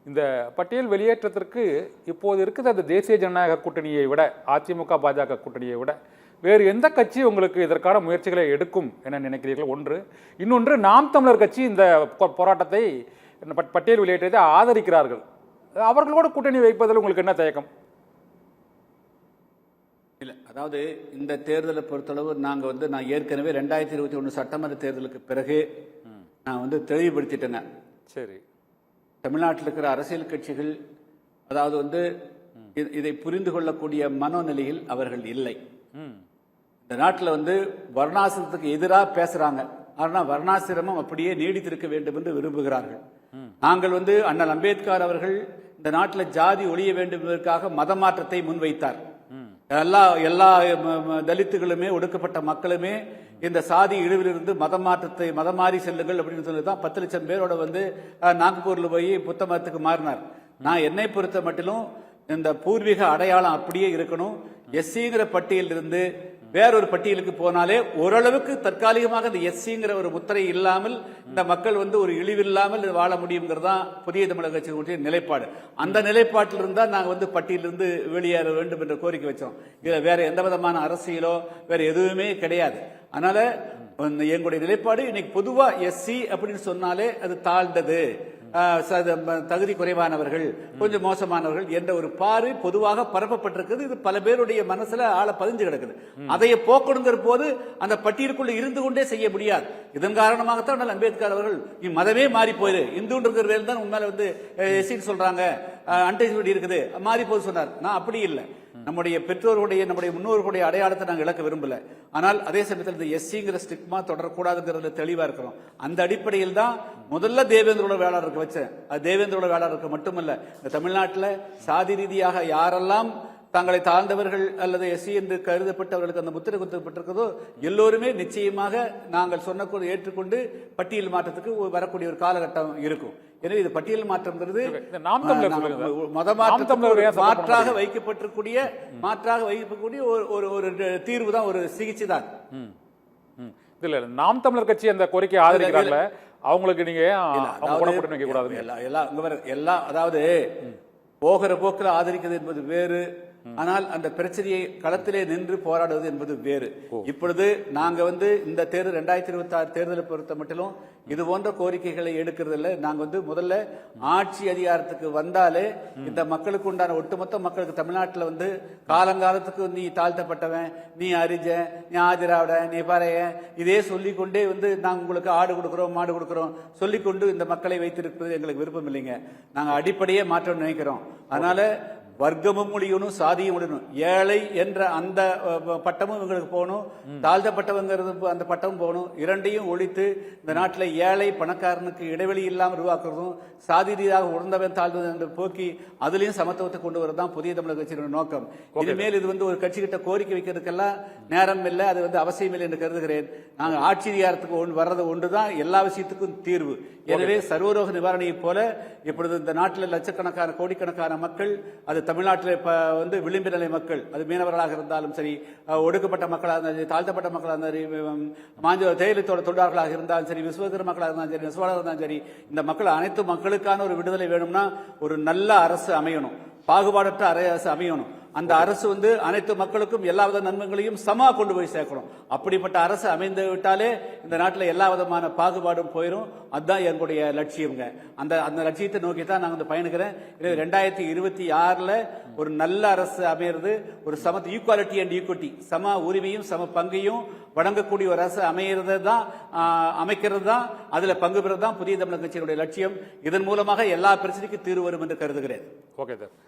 இந்த பட்டியல் வெளியேற்றத்திற்கு இப்போது இருக்கிற அந்த தேசிய ஜனநாயக கூட்டணியை விட, அதிமுக பாஜக கூட்டணியை விட வேறு எந்த கட்சி உங்களுக்கு இதற்கான முயற்சிகளை எடுக்கும் என நினைக்கிறீர்கள்? ஒன்று. இன்னொன்று, நாம் தமிழர் கட்சி இந்த போராட்டத்தை, பட்டியல் வெளியேற்றத்தை ஆதரிக்கிறார்கள். அவர்களோட கூட்டணி வைப்பதில் உங்களுக்கு என்ன தயக்கம்? இல்லை, அதாவது இந்த தேர்தலை பொறுத்தளவு நான் ஏற்கனவே 2021 சட்டமன்ற தேர்தலுக்கு பிறகு நான் தெளிவுபடுத்திட்டேங்க. சரி, தமிழ்நாட்டில் இருக்கிற அரசியல் கட்சிகள் அதாவது இதை புரிந்து கொள்ளக்கூடிய மனோநிலையில் அவர்கள் இல்லை. இந்த நாட்டில் வர்ணாசிரமத்துக்கு எதிராக பேசுறாங்க. ஆனால் வர்ணாசிரமம் அப்படியே நீடித்திருக்க வேண்டும் என்று விரும்புகிறார்கள். நாங்கள் அண்ணல் அம்பேத்கர் அவர்கள் இந்த நாட்டில் ஜாதி ஒழிய வேண்டும் என்பதற்காக மத மாற்றத்தை முன்வைத்தார். எல்லா தலித்துகளுமே, ஒடுக்கப்பட்ட மக்களுமே இந்த சாதி இழிவிலிருந்து மதம் மாறி செல்லுங்கள் அப்படின்னு சொல்லிதான் 10 லட்சம் பேரோட நாகப்பூர்ல போய் புத்த மதத்துக்கு மாறினார். நான் என்னை பொறுத்த மட்டிலும் இந்த பூர்வீக அடையாளம் அப்படியே இருக்கணும். எஸ்சிங்கிற பட்டியலிருந்து வேறொரு பட்டியலுக்கு போனாலே ஓரளவுக்கு தற்காலிகமாக இந்த எஸ்சிங்கிற ஒரு முத்திரை இல்லாமல் இந்த மக்கள் ஒரு இழிவில்லாமல் வாழ முடியுங்கிறதா புதிய தமிழக கட்சியினுடைய நிலைப்பாடு. அந்த நிலைப்பாட்டில் இருந்தா நாங்க பட்டியலிருந்து வெளியேற வேண்டும் என்ற கோரிக்கை வச்சோம். இதுல வேற எந்த விதமான அரசியலோ வேற எதுவுமே கிடையாது. அதனால எங்களுடைய நிலைப்பாடு இன்னைக்கு பொதுவா எஸ்சி அப்படின்னு சொன்னாலே அது தாழ்ந்தது, தகுதி குறைவானவர்கள், கொஞ்சம் மோசமானவர்கள் என்ற ஒரு பார்வை பொதுவாக பரப்பப்பட்டிருக்கிறது. இது பல பேருடைய மனசுல ஆள பதிஞ்சு கிடக்குது. அதைய போக்கணுங்கிற போது அந்த பட்டியலுக்குள்ள இருந்து கொண்டே செய்ய முடியாது. இதன் காரணமாகத்தான் அம்பேத்கர் அவர்கள் மதமே மாறி போயிரு, இந்துன்றது தான் உண்மையில எஸ்சின்னு சொல்றாங்க, அன்டெசிபிலிட்டி இருக்குது, மாறி போது சொன்னார். நான் அப்படி இல்லை. நம்முடைய பெற்றோர்களுடைய, நம்முடைய முன்னோர்களுடைய அடையாளத்தை நாங்கள் இழக்க விரும்பல. ஆனால் அதே சமயத்தில் இந்த எஸ்சிங்கிற ஸ்டிக்மா தொடரக்கூடாதுங்கிறதுல தெளிவா இருக்கிறோம். அந்த அடிப்படையில் தான் முதல்ல தேவேந்திரோட வேளாளருக்கு வச்சேன். அது தேவேந்திரோட வேளாளருக்கு மட்டுமல்ல, இந்த தமிழ்நாட்டில் சாதி ரீதியாக யாரெல்லாம் தங்களை தாழ்ந்தவர்கள் அல்லது எஸ்சி என்று கருதப்பட்டவர்களுக்கு அந்த முத்திரை குத்தப்பட்டிருக்கிறதோ எல்லோருமே நிச்சயமாக நாங்கள் சொன்ன ஏற்றுக்கொண்டு பட்டியல் மாற்றத்துக்கு வரக்கூடிய ஒரு காலகட்டம் இருக்கும். எனவே இது பட்டியல் மாற்றம்ங்கிறது மாற்றாக வைக்கப்பட்டிருக்கூடிய ஒரு தீர்வு தான், ஒரு சிகிச்சை தான். இல்ல, நாம் தமிழர் கட்சி அந்த கோரிக்கையை ஆதரிக்கிறாங்க. அவங்களுக்கு நீங்க எல்லாம் அதாவது போகிற போக்கில் ஆதரிக்கிறது என்பது வேறு, ஆனால் அந்த பிரச்சனையை களத்திலே நின்று போராடுவது என்பது வேறு. இப்பொழுது நாங்க இந்த தேர்தல் 2026 தேர்தலை பொறுத்த மட்டிலும் இது போன்ற கோரிக்கைகளை எடுக்கிறது இல்லை. நாங்க முதல்ல ஆட்சி அதிகாரத்துக்கு வந்தாலே இந்த மக்களுக்கு உண்டான ஒட்டுமொத்த மக்களுக்கு தமிழ்நாட்டில் காலங்காலத்துக்கு நீ தாழ்த்தப்பட்டவன், நீ அரிஜன், நீ ஆதிராவிட, நீ பறைய, இதே சொல்லிக்கொண்டே நாங்க உங்களுக்கு ஆடு கொடுக்கிறோம், மாடு கொடுக்கிறோம் சொல்லிக்கொண்டு இந்த மக்களை வைத்திருப்பது எங்களுக்கு விருப்பம் இல்லைங்க. நாங்க அடிப்படையே மாற்றம் நினைக்கிறோம். அதனால வர்க்கமும் முடியணும், சாதியும் முடியணும். ஏழை என்ற அந்த பட்டமும் இவங்களுக்கு போகணும், தாழ்த்தப்பட்டவங்கிறது அந்த பட்டமும் போகணும். இரண்டையும் ஒழித்து இந்த நாட்டில் ஏழை பணக்காரனுக்கு இடைவெளி இல்லாமல் உருவாக்குறதும், சாதி ரீதியாக உணர்ந்தவன் தாழ்ந்தது என்று போக்கி அதுலயும் சமத்துவத்தை கொண்டு வரதான் புதிய தமிழக கட்சியினுடைய நோக்கம். இனிமேல் இது ஒரு கட்சி கிட்ட கோரிக்கை வைக்கிறதுக்கெல்லாம் நேரம் இல்லை, அது அவசியம் இல்லை என்று கருதுகிறேன். நாங்கள் ஆட்சி அதிகாரத்துக்கு வர்றது ஒன்றுதான் எல்லா விஷயத்துக்கும் தீர்வு. எனவே சர்வரோக நிவாரணியை போல இப்பொழுது இந்த நாட்டில் லட்சக்கணக்கான கோடிக்கணக்கான மக்கள், அது தமிழ்நாட்டில் விளிம்பு நிலை மக்கள், அது மீனவர்களாக இருந்தாலும் சரி, ஒடுக்கப்பட்ட மக்களாக இருந்தாலும் சரி, தாழ்த்தப்பட்ட மக்களாக இருந்தாலும் சரி, தேயிலத்தோட தொழிலாளர்களாக இருந்தாலும் சரி, விசுவகர மக்களாக இருந்தாலும் சரி, நெசவாளர் இருந்தாலும் சரி, இந்த மக்கள் அனைத்து மக்களுக்கான ஒரு விடுதலை வேணும்னா ஒரு நல்ல அரசு அமையணும், பாகுபாடற்ற அரசு அமையணும். அந்த அரசு அனைத்து மக்களுக்கும் எல்லா வித நன்மைகளையும் சமா கொண்டு போய் சேர்க்கணும். அப்படிப்பட்ட அரசு அமைந்து விட்டாலே இந்த நாட்டில் எல்லா விதமான பாகுபாடும் போயிடும். அதுதான் எங்களுடைய லட்சியம்ங்க. அந்த லட்சியத்தை நோக்கி தான் நாங்கள் பயணிக்கிறேன். 2026 ஒரு நல்ல அரசு அமையிறது, ஒரு ஈக்குவாலிட்டி அண்ட் ஈக்விட்டி, சம உரிமையும் சம பங்கையும் வழங்கக்கூடிய ஒரு அரசு அமைக்கிறது தான், அதுல பங்கு பெறுறது தான் புதிய தமிழக கட்சியினுடைய லட்சியம். இதன் மூலமாக எல்லா பிரச்சனைக்கும் தீர்வு வரும் என்று கருதுகிறேன். Okay sir.